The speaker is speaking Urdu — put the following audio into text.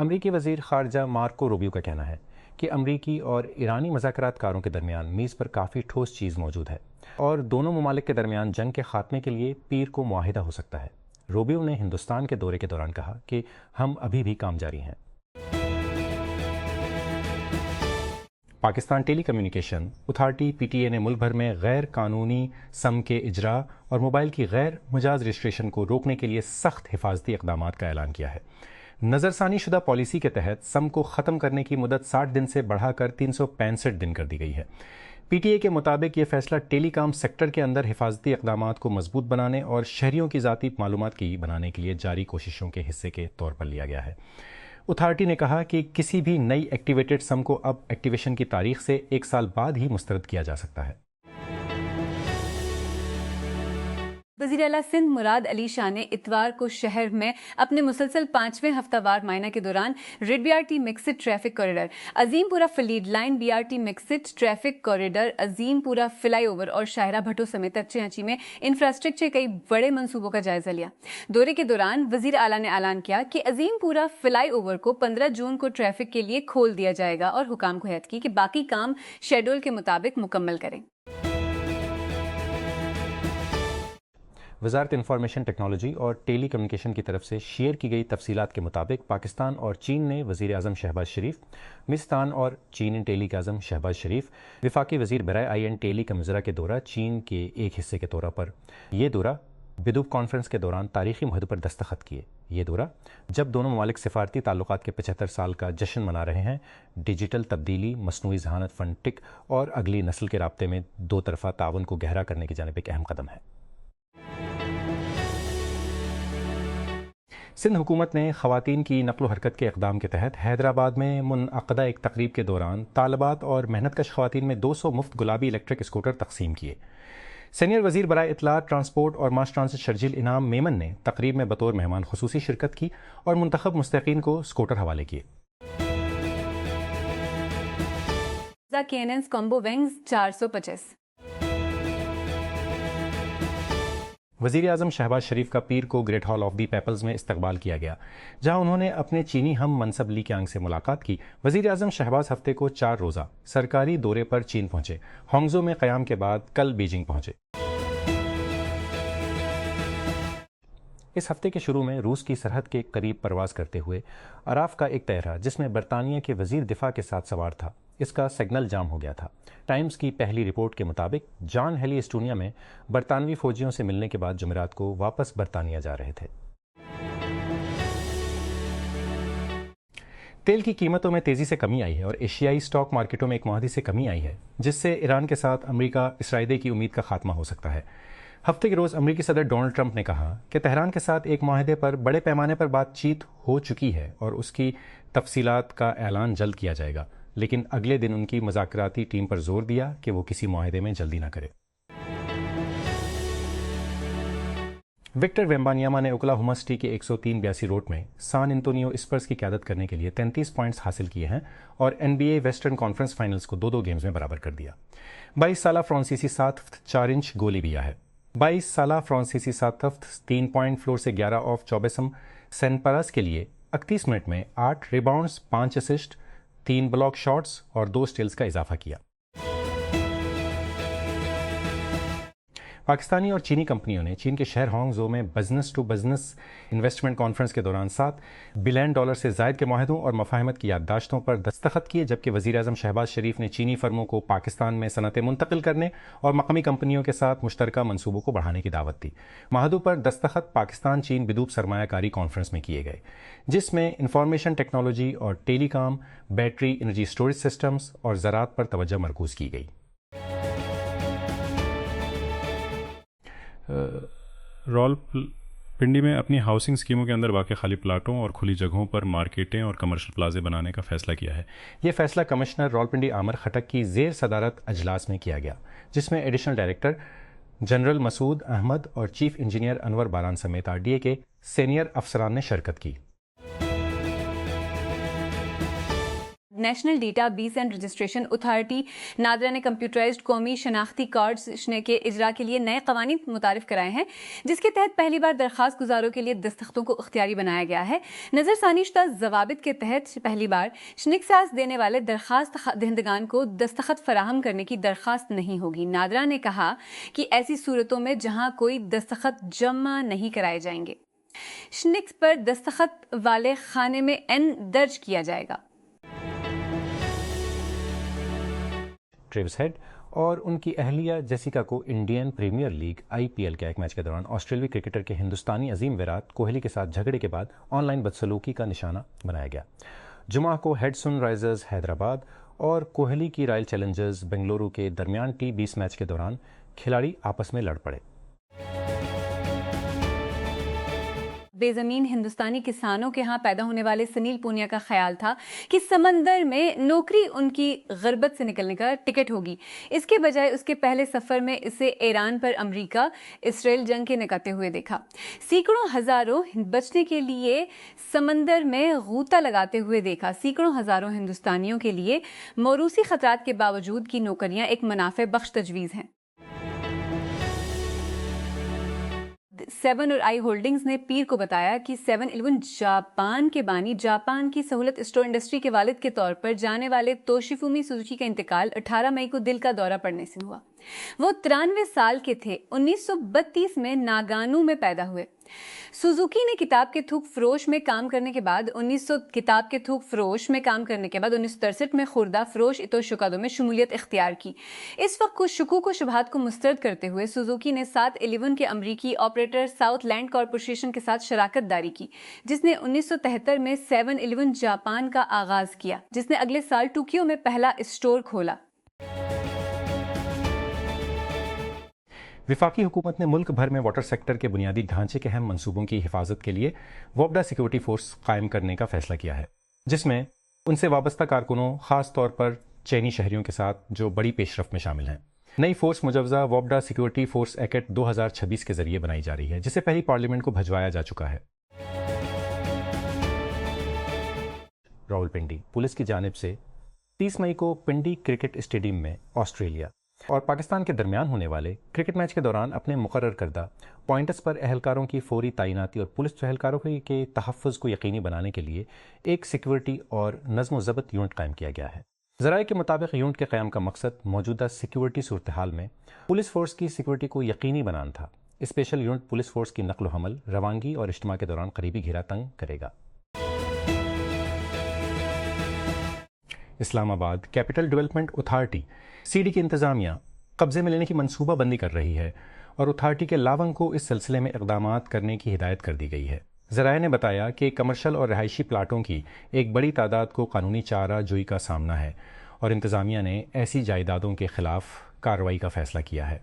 امریکی وزیر خارجہ مارکو روبیو کا کہنا ہے کہ امریکی اور ایرانی مذاکرات کاروں کے درمیان میز پر کافی ٹھوس چیز موجود ہے اور دونوں ممالک کے درمیان جنگ کے خاتمے کے لیے پیر کو معاہدہ ہو سکتا ہے۔ روبیو نے ہندوستان کے دورے کے دوران کہا کہ ہم ابھی بھی کام جاری ہیں۔ Pakistan telecommunication authority P T A نے ملک بھر میں غیر قانونی سم کے اجراء اور موبائل کی غیر مجاز رجسٹریشن کو روکنے کے لیے سخت حفاظتی اقدامات کا اعلان کیا ہے۔ نظر ثانی شدہ پالیسی کے تحت سم کو ختم کرنے کی مدت 60 دن سے بڑھا کر 365 دن کر دی گئی ہے۔ پی ٹی اے کے مطابق یہ فیصلہ ٹیلی کام سیکٹر کے اندر حفاظتی اقدامات کو مضبوط بنانے اور شہریوں کی ذاتی معلومات کی بنانے کے لیے جاری کوششوں کے حصے کے طور پر لیا گیا ہے۔ اتھارٹی نے کہا کہ کسی بھی نئی ایکٹیویٹڈ سم کو اب ایکٹیویشن کی تاریخ سے 1 سال بعد ہی مسترد کیا جا سکتا ہے۔ وزیر اعلیٰ سندھ مراد علی شاہ نے اتوار کو شہر میں اپنے مسلسل 5ویں ہفتہ وار معائنہ کے دوران red B R T mixed traffic corridor, Azeempura فلیڈ line, B R T mixed traffic corridor, Azeempura fly over اور شاہراہ بھٹو سمیت اچھی انچی میں انفراسٹرکچر کئی بڑے منصوبوں کا جائزہ لیا۔ دورے کے دوران وزیر اعلیٰ نے اعلان کیا کہ عظیم پورہ فلائی اوور کو 15 جون کو ٹریفک کے لیے کھول دیا جائے گا اور حکام کو ہدایت کی کہ باقی کام شیڈول کے مطابق مکمل کریں۔ وزارت انفارمیشن ٹیکنالوجی اور ٹیلی کمیونیکیشن کی طرف سے شیئر کی گئی تفصیلات کے مطابق پاکستان اور چین نے وزیر اعظم شہباز شریف، مستان اور چین ٹیلی کے اعظم شہباز شریف، وفاقی وزیر برائے آئی این ٹیلی کا مظاہرہ کے دورہ چین کے ایک حصے کے طور پر یہ دورہ بدوب کانفرنس کے دوران تاریخی معاہدے پر دستخط کیے۔ یہ دورہ جب دونوں ممالک سفارتی تعلقات کے 75 سال کا جشن منا رہے ہیں، ڈیجیٹل تبدیلی، مصنوعی ذہانت فنڈ ٹک اور اگلی نسل کے رابطے میں دو طرفہ تعاون کو گہرا کرنے کی جانب ایک اہم قدم ہے۔ سندھ حکومت نے خواتین کی نقل و حرکت کے اقدام کے تحت حیدرآباد میں منعقدہ ایک تقریب کے دوران طالبات اور محنت کش خواتین میں 200 مفت گلابی الیکٹرک اسکوٹر تقسیم کیے۔ سینئر وزیر برائے اطلاعات، ٹرانسپورٹ اور ماس ٹرانزٹ شرجیل انعام میمن نے تقریب میں بطور مہمان خصوصی شرکت کی اور منتخب مستحقین کو اسکوٹر حوالے کیے۔ کیننز کمبو ونگز 425۔ وزیر اعظم شہباز شریف کا پیر کو great hall of the people's میں استقبال کیا گیا، جہاں انہوں نے اپنے چینی ہم منصب لی کیانگ سے ملاقات کی۔ وزیر اعظم شہباز ہفتے کو 4 روزہ سرکاری دورے پر چین پہنچے، ہانگزو میں قیام کے بعد کل بیجنگ پہنچے۔ اس ہفتے کے شروع میں روس کی سرحد کے قریب پرواز کرتے ہوئے اراف کا ایک طیارہ جس میں برطانیہ کے وزیر دفاع کے ساتھ سوار تھا، اس کا سگنل جام ہو گیا تھا۔ ٹائمز کی پہلی رپورٹ کے مطابق جان ہیلی اسٹونیا میں برطانوی فوجیوں سے ملنے کے بعد جمعرات کو واپس برطانیہ جا رہے تھے۔ تیل کی قیمتوں میں تیزی سے کمی آئی ہے اور ایشیائی سٹاک مارکیٹوں میں ایک معاہدے سے کمی آئی ہے، جس سے ایران کے ساتھ امریکہ اسرائیل کی امید کا خاتمہ ہو سکتا ہے۔ ہفتے کے روز امریکی صدر ڈونلڈ ٹرمپ نے کہا کہ تہران کے ساتھ ایک معاہدے پر بڑے پیمانے پر بات چیت ہو چکی ہے اور اس کی تفصیلات کا اعلان جلد کیا جائے گا، لیکن اگلے دن ان کی مذاکراتی ٹیم پر زور دیا کہ وہ کسی معاہدے میں جلدی نہ کرے۔ وکٹر ویمبانیاما نے اوکلاہوما سٹی کے 103-82 روڈ میں سان انتونیو اسپرز کی قیادت کرنے کے لیے 33 پوائنٹس حاصل کیے ہیں اور NBA ویسٹرن کانفرنس فائنلز کو 2-2 گیمز میں برابر کر دیا۔ 22 سالہ فرانسیسی 7 انچ گولی بھی ہے۔ 22 سالہ فرانسیسی 7 3 پوائنٹ فلور سے 11 آف 24 سینپرس کے لیے 31 منٹ میں 8 ریباؤنڈز، 5 اسسٹ، 3 بلاک شاٹس اور 2 سٹیلز کا اضافہ کیا۔ پاکستانی اور چینی کمپنیوں نے چین کے شہر ہانگزو میں business to business investment conference کے دوران $7 بلین سے زائد کے معاہدوں اور مفاہمت کی یادداشتوں پر دستخط کیے، جبکہ وزیر اعظم شہباز شریف نے چینی فرموں کو پاکستان میں صنعتیں منتقل کرنے اور مقامی کمپنیوں کے ساتھ مشترکہ منصوبوں کو بڑھانے کی دعوت دی۔ معاہدوں پر دستخط پاکستان چین بدوب سرمایہ کاری کانفرنس میں کیے گئے، جس میں انفارمیشن ٹیکنالوجی اور ٹیلی کام، بیٹری انرجی اسٹوریج سسٹمز اور زراعت پر توجہ مرکوز کی گئی۔ راولپنڈی میں اپنی ہاؤسنگ اسکیموں کے اندر واقع خالی پلاٹوں اور کھلی جگہوں پر مارکیٹیں اور کمرشل پلازے بنانے کا فیصلہ کیا ہے۔ یہ فیصلہ کمشنر راولپنڈی عامر خٹک کی زیر صدارت اجلاس میں کیا گیا، جس میں ایڈیشنل ڈائریکٹر جنرل مسعود احمد اور چیف انجینئر انور باران سمیت RDA کے سینئر افسران نے شرکت کی۔ National data base and registration authority NADRA نے کمپیوٹرائزڈ قومی شناختی کارڈز کے اجرا کے لیے نئے قوانین متعارف کرائے ہیں، جس کے تحت پہلی بار درخواست گزاروں کے لیے دستخطوں کو اختیاری بنایا گیا ہے۔ نظر ثانی شدہ ضوابط کے تحت پہلی بار شناخت دینے والے درخواست دہندگان کو دستخط فراہم کرنے کی درخواست نہیں ہوگی۔ نادرا نے کہا کہ ایسی صورتوں میں جہاں کوئی دستخط جمع نہیں کرائے جائیں گے، شناخت پر دستخط والے خانے میں این درج کیا جائے گا۔ ٹریوس ہیڈ اور ان کی اہلیہ جیسیکا کو انڈین پریمیئر لیگ IPL کے ایک میچ کے دوران آسٹریلوی کرکٹر کے ہندوستانی عظیم ویرات کوہلی کے ساتھ جھگڑے کے بعد آن لائن بدسلوکی کا نشانہ بنایا گیا۔ جمعہ کو ہیڈ سن رائزرز حیدرآباد اور کوہلی کی رائل چیلنجرز بنگلورو کے درمیان T20 میچ کے دوران کھلاڑی آپس میں لڑ پڑے۔ بے زمین ہندوستانی کسانوں کے ہاں پیدا ہونے والے سنیل پونیا کا خیال تھا کہ سمندر میں نوکری ان کی غربت سے نکلنے کا ٹکٹ ہوگی، اس کے بجائے اس کے پہلے سفر میں اسے ایران پر امریکہ اسرائیل جنگ کے نکلتے ہوئے دیکھا۔ سینکڑوں ہزاروں بچنے کے لیے سمندر میں غوطہ لگاتے ہوئے دیکھا۔ سینکڑوں ہزاروں ہندوستانیوں کے لیے موروثی خطرات کے باوجود کی نوکریاں ایک منافع بخش تجویز ہیں۔ 7 اور آئی ہولڈنگز نے پیر کو بتایا کہ 7-11 جاپان کے بانی، جاپان کی سہولت اسٹور انڈسٹری کے والد کے طور پر جانے والے توشیفومی سوزوکی کا انتقال 18 مئی کو دل کا دورہ پڑنے سے ہوا۔ وہ 93 سال کے تھے۔ 1932 میں ناگانو میں پیدا ہوئے۔ سوزوکی نے کتاب کے تھوک فروش میں کام کرنے کے بعد 1963 میں خوردہ فروش ایتو شوکادو میں شمولیت اختیار کی۔ اس وقت کچھ شکوک و شبہات کو مسترد کرتے ہوئے سوزوکی نے 7-11 کے امریکی آپریٹر ساؤتھ لینڈ کارپوریشن کے ساتھ شراکت داری کی، جس نے 1973 میں 7-11 جاپان کا آغاز کیا، جس نے اگلے سال ٹوکیو میں پہلا اسٹور کھولا۔ وفاقی حکومت نے ملک بھر میں واٹر سیکٹر کے بنیادی ڈھانچے کے اہم منصوبوں کی حفاظت کے لیے وابڈا سیکورٹی فورس قائم کرنے کا فیصلہ کیا ہے، جس میں ان سے وابستہ کارکنوں، خاص طور پر چینی شہریوں کے ساتھ جو بڑی پیش رفت میں شامل ہیں۔ نئی فورس مجوزہ وابڈا سیکورٹی فورس ایکٹ 2026 کے ذریعے بنائی جا رہی ہے، جسے پہلی پارلیمنٹ کو بھجوایا جا چکا ہے۔ راولپنڈی پولیس کی جانب سے 30 مئی کو پنڈی کرکٹ اسٹیڈیم میں آسٹریلیا اور پاکستان کے درمیان ہونے والے کرکٹ میچ کے دوران اپنے مقرر کردہ پوائنٹس پر اہلکاروں کی فوری تعیناتی اور پولیس اہلکاروں کے تحفظ کو یقینی بنانے کے لیے ایک سیکورٹی اور نظم و ضبط یونٹ قائم کیا گیا ہے۔ ذرائع کے مطابق یونٹ کے قیام کا مقصد موجودہ سیکورٹی صورتحال میں پولیس فورس کی سیکورٹی کو یقینی بنانا تھا۔ اسپیشل یونٹ پولیس فورس کی نقل و حمل، روانگی اور اجتماع کے دوران قریبی گھیرا تنگ کرے گا۔ اسلام آباد کیپٹل ڈیولپمنٹ اتھارٹی CD کی انتظامیہ قبضے میں لینے کی منصوبہ بندی کر رہی ہے اور اتھارٹی کے لاونگ کو اس سلسلے میں اقدامات کرنے کی ہدایت کر دی گئی ہے۔ ذرائع نے بتایا کہ کمرشل اور رہائشی پلاٹوں کی ایک بڑی تعداد کو قانونی چارہ جوئی کا سامنا ہے اور انتظامیہ نے ایسی جائیدادوں کے خلاف کارروائی کا فیصلہ کیا ہے۔